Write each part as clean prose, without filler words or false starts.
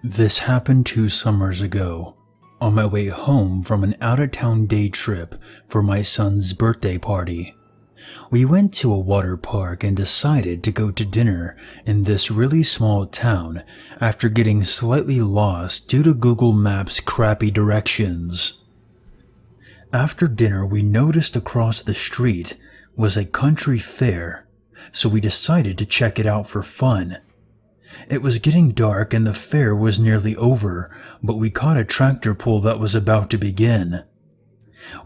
This happened 2 summers ago, on my way home from an out-of-town day trip for my son's birthday party. We went to a water park and decided to go to dinner in this really small town after getting slightly lost due to Google Maps' crappy directions. After dinner, we noticed across the street was a country fair, so we decided to check it out for fun. It was getting dark and the fair was nearly over, but we caught a tractor pull that was about to begin.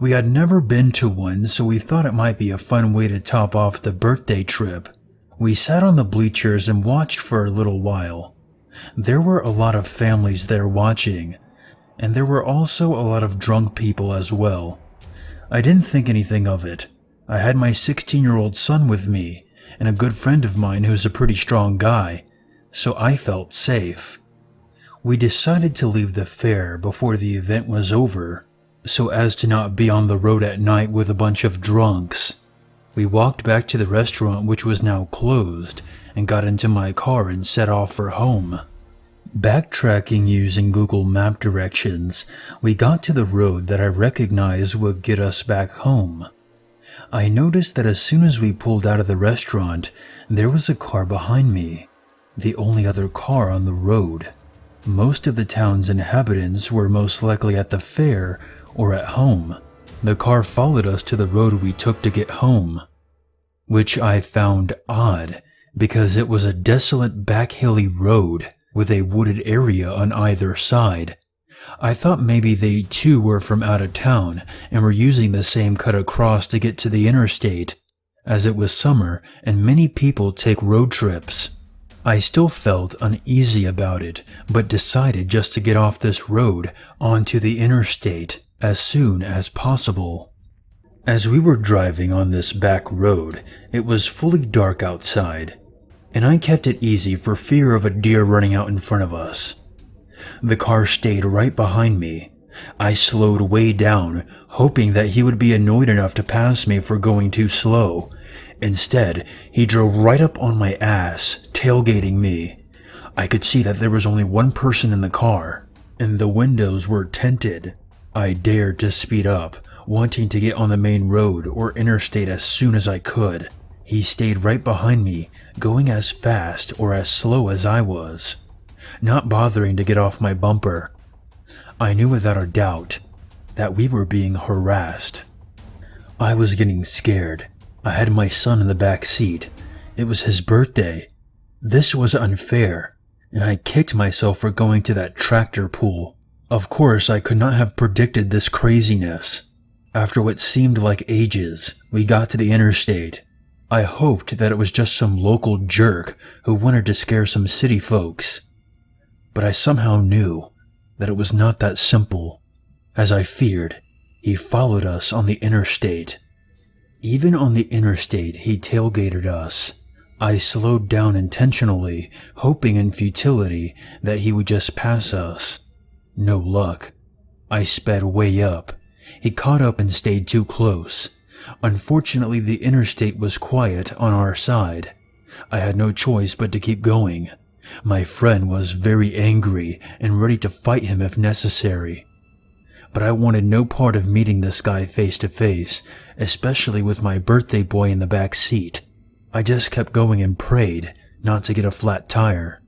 We had never been to one, so we thought it might be a fun way to top off the birthday trip. We sat on the bleachers and watched for a little while. There were a lot of families there watching, and there were also a lot of drunk people as well. I didn't think anything of it. I had my 16-year-old son with me, and a good friend of mine who's a pretty strong guy, so I felt safe. We decided to leave the fair before the event was over, so as to not be on the road at night with a bunch of drunks. We walked back to the restaurant, which was now closed, and got into my car and set off for home. Backtracking using Google Map directions, we got to the road that I recognized would get us back home. I noticed that as soon as we pulled out of the restaurant, there was a car behind me, the only other car on the road. Most of the town's inhabitants were most likely at the fair or at home. The car followed us to the road we took to get home, which I found odd because it was a desolate back hilly road with a wooded area on either side. I thought maybe they too were from out of town and were using the same cut across to get to the interstate, as it was summer and many people take road trips. I still felt uneasy about it, but decided just to get off this road onto the interstate as soon as possible. As we were driving on this back road, it was fully dark outside, and I kept it easy for fear of a deer running out in front of us. The car stayed right behind me. I slowed way down, hoping that he would be annoyed enough to pass me for going too slow. Instead, he drove right up on my ass, tailgating me. I could see that there was only one person in the car, and the windows were tinted. I dared to speed up, wanting to get on the main road or interstate as soon as I could. He stayed right behind me, going as fast or as slow as I was, not bothering to get off my bumper. I knew without a doubt that we were being harassed. I was getting scared. I had my son in the back seat. It was his birthday. This was unfair, and I kicked myself for going to that tractor pull. Of course, I could not have predicted this craziness. After what seemed like ages, we got to the interstate. I hoped that it was just some local jerk who wanted to scare some city folks. But I somehow knew that it was not that simple. As I feared, he followed us on the interstate. Even on the interstate, he tailgated us. I slowed down intentionally, hoping in futility that he would just pass us. No luck. I sped way up. He caught up and stayed too close. Unfortunately, the interstate was quiet on our side. I had no choice but to keep going. My friend was very angry and ready to fight him if necessary. But I wanted no part of meeting this guy face to face, especially with my birthday boy in the back seat. I just kept going and prayed not to get a flat tire.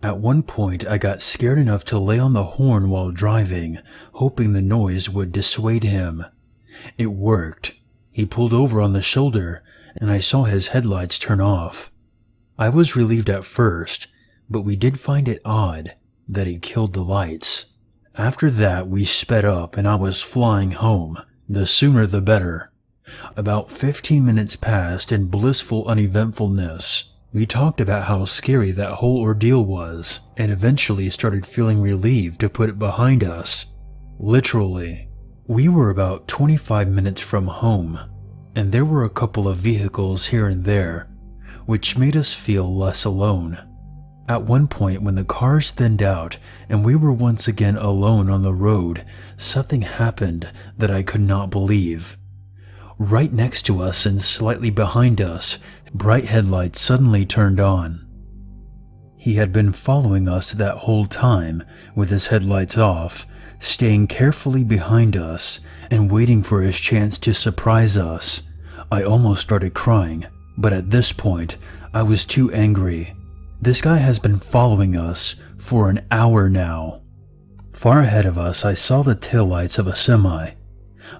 At one point, I got scared enough to lay on the horn while driving, hoping the noise would dissuade him. It worked. He pulled over on the shoulder, and I saw his headlights turn off. I was relieved at first, but we did find it odd that he killed the lights. After that, we sped up and I was flying home. The sooner the better. About 15 minutes passed in blissful uneventfulness. We talked about how scary that whole ordeal was, and eventually started feeling relieved to put it behind us. Literally. We were about 25 minutes from home, and there were a couple of vehicles here and there, which made us feel less alone. At one point, when the cars thinned out and we were once again alone on the road, something happened that I could not believe. Right next to us and slightly behind us, bright headlights suddenly turned on. He had been following us that whole time with his headlights off, staying carefully behind us and waiting for his chance to surprise us. I almost started crying, but at this point, I was too angry. This guy has been following us for an hour now. Far ahead of us, I saw the taillights of a semi.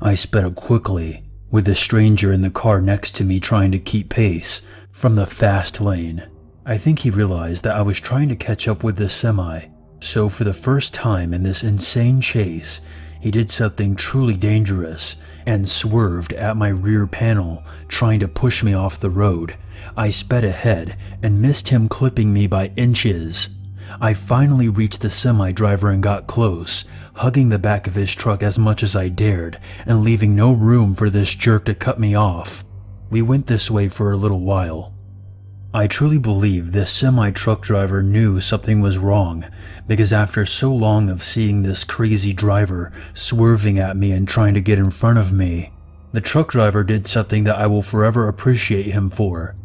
I sped up quickly, with the stranger in the car next to me trying to keep pace from the fast lane. I think he realized that I was trying to catch up with the semi, so for the first time in this insane chase, he did something truly dangerous and swerved at my rear panel, trying to push me off the road. I sped ahead and missed him, clipping me by inches. I finally reached the semi driver and got close, hugging the back of his truck as much as I dared and leaving no room for this jerk to cut me off. We went this way for a little while. I truly believe this semi-truck driver knew something was wrong, because after so long of seeing this crazy driver swerving at me and trying to get in front of me, the truck driver did something that I will forever appreciate him for.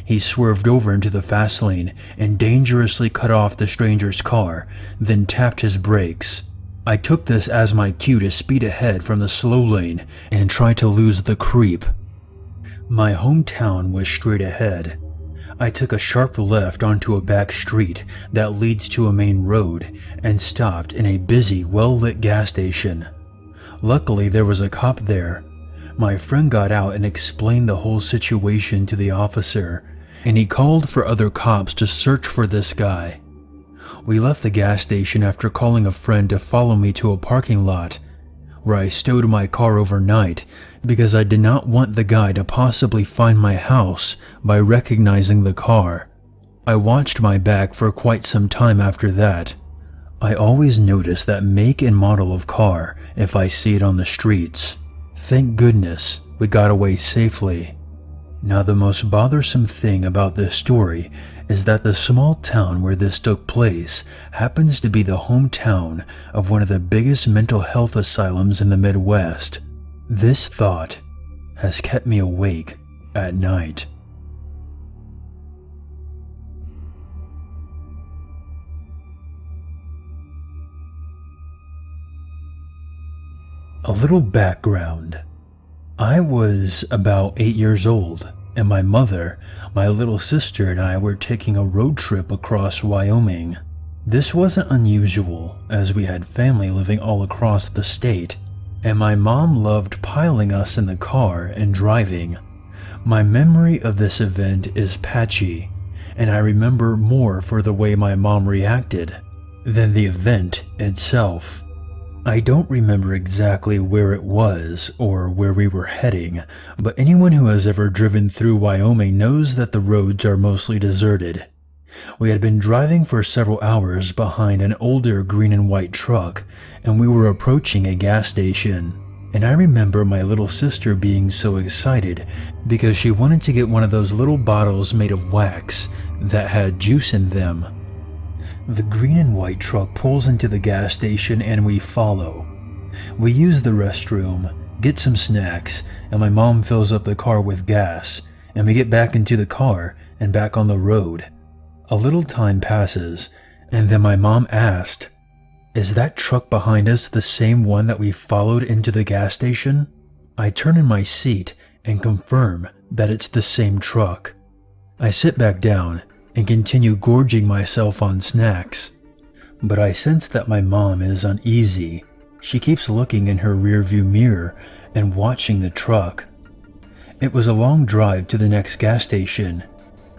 He swerved over into the fast lane and dangerously cut off the stranger's car, then tapped his brakes. I took this as my cue to speed ahead from the slow lane and try to lose the creep. My hometown was straight ahead. I took a sharp left onto a back street that leads to a main road and stopped in a busy, well-lit gas station. Luckily, there was a cop there. My friend got out and explained the whole situation to the officer, and he called for other cops to search for this guy. We left the gas station after calling a friend to follow me to a parking lot, where I stowed my car overnight because I did not want the guy to possibly find my house by recognizing the car. I watched my back for quite some time after that. I always notice that make and model of car if I see it on the streets. Thank goodness we got away safely. Now, the most bothersome thing about this story is that the small town where this took place happens to be the hometown of one of the biggest mental health asylums in the Midwest. This thought has kept me awake at night. A little background. I was about 8 years old, and my mother, my little sister, and I were taking a road trip across Wyoming. This wasn't unusual, as we had family living all across the state, and my mom loved piling us in the car and driving. My memory of this event is patchy, and I remember more for the way my mom reacted than the event itself. I don't remember exactly where it was or where we were heading, but anyone who has ever driven through Wyoming knows that the roads are mostly deserted. We had been driving for several hours behind an older green and white truck, and we were approaching a gas station. And I remember my little sister being so excited because she wanted to get one of those little bottles made of wax that had juice in them. The green and white truck pulls into the gas station and we follow. We use the restroom, get some snacks, and my mom fills up the car with gas, and we get back into the car and back on the road. A little time passes, and then my mom asked, "Is that truck behind us the same one that we followed into the gas station?" I turn in my seat and confirm that it's the same truck. I sit back down and continue gorging myself on snacks. But I sense that my mom is uneasy. She keeps looking in her rearview mirror and watching the truck. It was a long drive to the next gas station,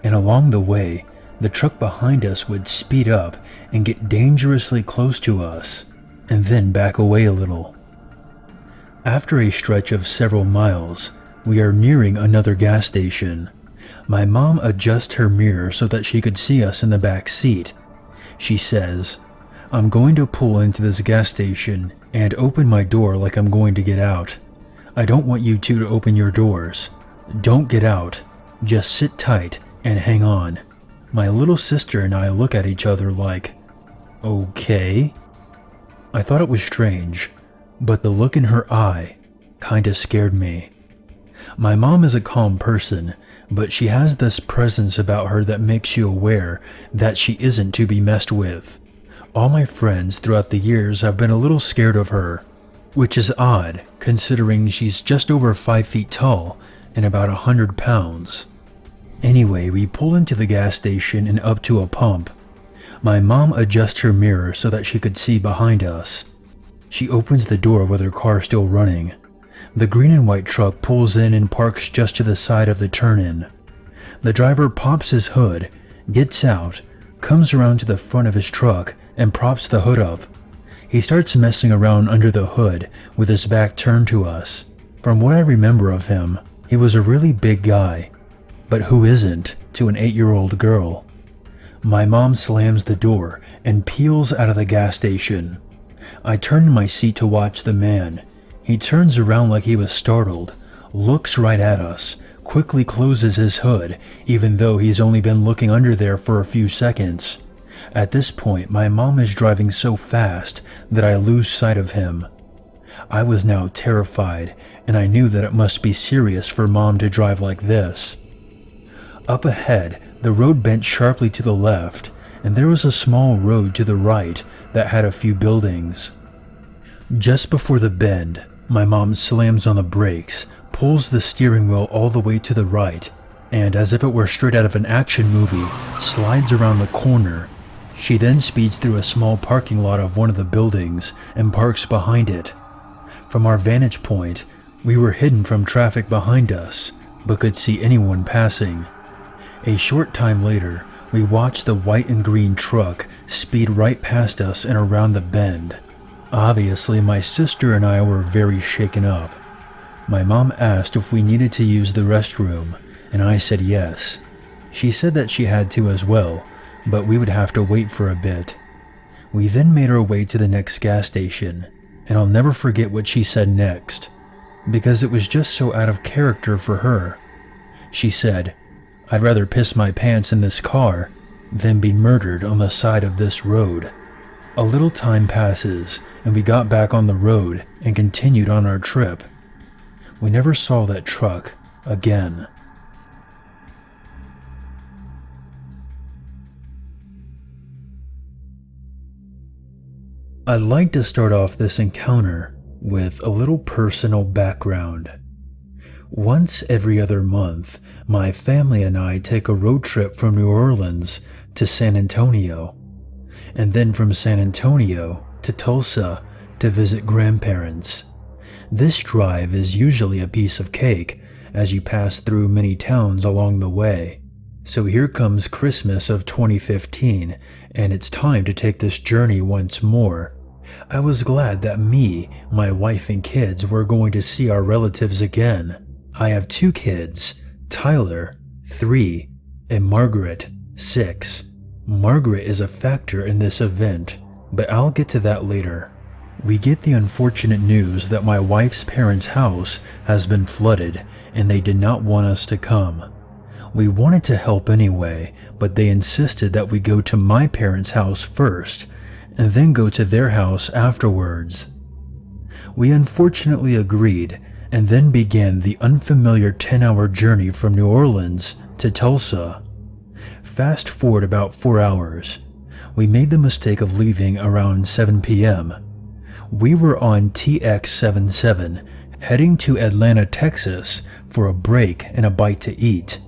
and along the way, the truck behind us would speed up and get dangerously close to us, and then back away a little. After a stretch of several miles, we are nearing another gas station. My mom adjusts her mirror so that she could see us in the back seat. She says, "I'm going to pull into this gas station and open my door like I'm going to get out. I don't want you two to open your doors. Don't get out. Just sit tight and hang on." My little sister and I look at each other like, "Okay?" I thought it was strange, but the look in her eye kinda scared me. My mom is a calm person, but she has this presence about her that makes you aware that she isn't to be messed with. All my friends throughout the years have been a little scared of her, which is odd considering she's just over 5 feet tall and about 100 pounds. Anyway, we pull into the gas station and up to a pump. My mom adjusts her mirror so that she could see behind us. She opens the door with her car still running. The green and white truck pulls in and parks just to the side of the turn-in. The driver pops his hood, gets out, comes around to the front of his truck, and props the hood up. He starts messing around under the hood with his back turned to us. From what I remember of him, he was a really big guy. But who isn't to an 8-year-old girl? My mom slams the door and peels out of the gas station. I turn in my seat to watch the man. He turns around like he was startled, looks right at us, quickly closes his hood, even though he's only been looking under there for a few seconds. At this point, my mom is driving so fast that I lose sight of him. I was now terrified, and I knew that it must be serious for Mom to drive like this. Up ahead, the road bent sharply to the left, and there was a small road to the right that had a few buildings. Just before the bend, my mom slams on the brakes, pulls the steering wheel all the way to the right, and as if it were straight out of an action movie, slides around the corner. She then speeds through a small parking lot of one of the buildings and parks behind it. From our vantage point, we were hidden from traffic behind us, but could see anyone passing. A short time later, we watched the white and green truck speed right past us and around the bend. Obviously, my sister and I were very shaken up. My mom asked if we needed to use the restroom, and I said yes. She said that she had to as well, but we would have to wait for a bit. We then made our way to the next gas station, and I'll never forget what she said next, because it was just so out of character for her. She said, "I'd rather piss my pants in this car than be murdered on the side of this road." A little time passes, and we got back on the road and continued on our trip. We never saw that truck again. I'd like to start off this encounter with a little personal background. Once every other month, my family and I take a road trip from New Orleans to San Antonio, and then from San Antonio to Tulsa to visit grandparents. This drive is usually a piece of cake as you pass through many towns along the way. So here comes Christmas of 2015, and it's time to take this journey once more. I was glad that me, my wife and kids were going to see our relatives again. I have 2 kids, Tyler, 3, and Margaret, 6. Margaret is a factor in this event, but I'll get to that later. We get the unfortunate news that my wife's parents' house has been flooded, and they did not want us to come. We wanted to help anyway, but they insisted that we go to my parents' house first, and then go to their house afterwards. We unfortunately agreed, and then began the unfamiliar 10-hour journey from New Orleans to Tulsa. Fast forward about 4 hours. We made the mistake of leaving around 7 p.m. We were on TX-77, heading to Atlanta, Texas for a break and a bite to eat.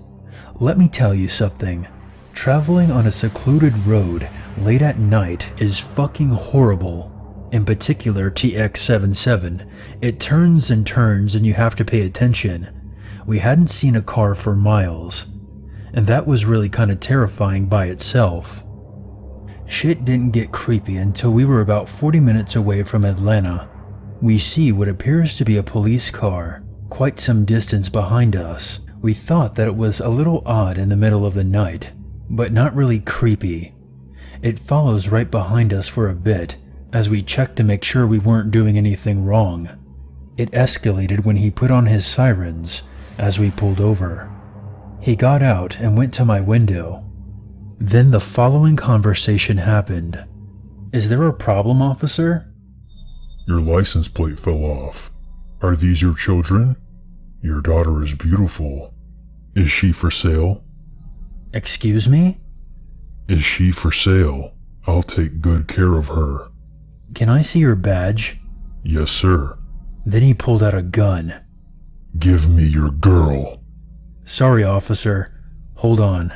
Let me tell you something. Traveling on a secluded road late at night is fucking horrible. In particular, TX-77. It turns and turns and you have to pay attention. We hadn't seen a car for miles, and that was really kind of terrifying by itself. Shit didn't get creepy until we were about 40 minutes away from Atlanta. We see what appears to be a police car quite some distance behind us. We thought that it was a little odd in the middle of the night, but not really creepy. It follows right behind us for a bit as we checked to make sure we weren't doing anything wrong. It escalated when he put on his sirens as we pulled over. He got out and went to my window. Then the following conversation happened. "Is there a problem, officer?" "Your license plate fell off. Are these your children?" Your daughter is beautiful. Is she for sale? Excuse me? Is she for sale? I'll take good care of her. Can I see your badge? Yes, sir. Then he pulled out a gun. Give me your girl. Sorry, officer. Hold on.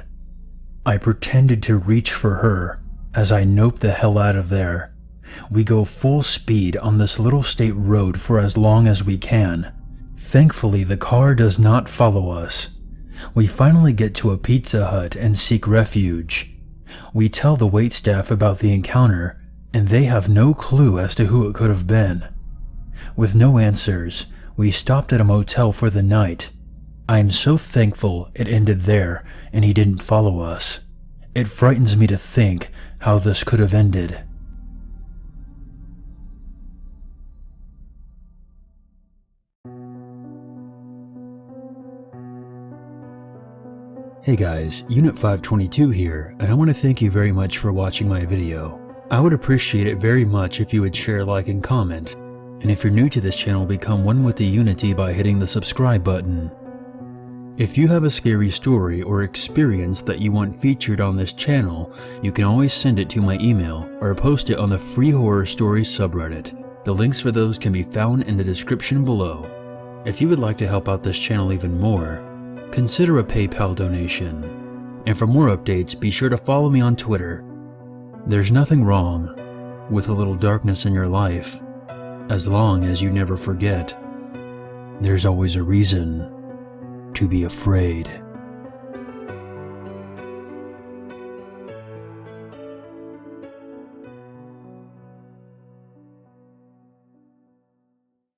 I pretended to reach for her as I noped the hell out of there. We go full speed on this little state road for as long as we can. Thankfully, the car does not follow us. We finally get to a Pizza Hut and seek refuge. We tell the waitstaff about the encounter, and they have no clue as to who it could have been. With no answers, we stopped at a motel for the night. I am so thankful it ended there and he didn't follow us. It frightens me to think how this could have ended. Hey guys, Unit 522 here, and I want to thank you very much for watching my video. I would appreciate it very much if you would share, like, and comment. And if you're new to this channel, become one with the Unity by hitting the subscribe button. If you have a scary story or experience that you want featured on this channel, you can always send it to my email or post it on the Free Horror Stories subreddit. The links for those can be found in the description below. If you would like to help out this channel even more, consider a PayPal donation. And for more updates, be sure to follow me on Twitter. There's nothing wrong with a little darkness in your life, as long as you never forget, there's always a reason to be afraid.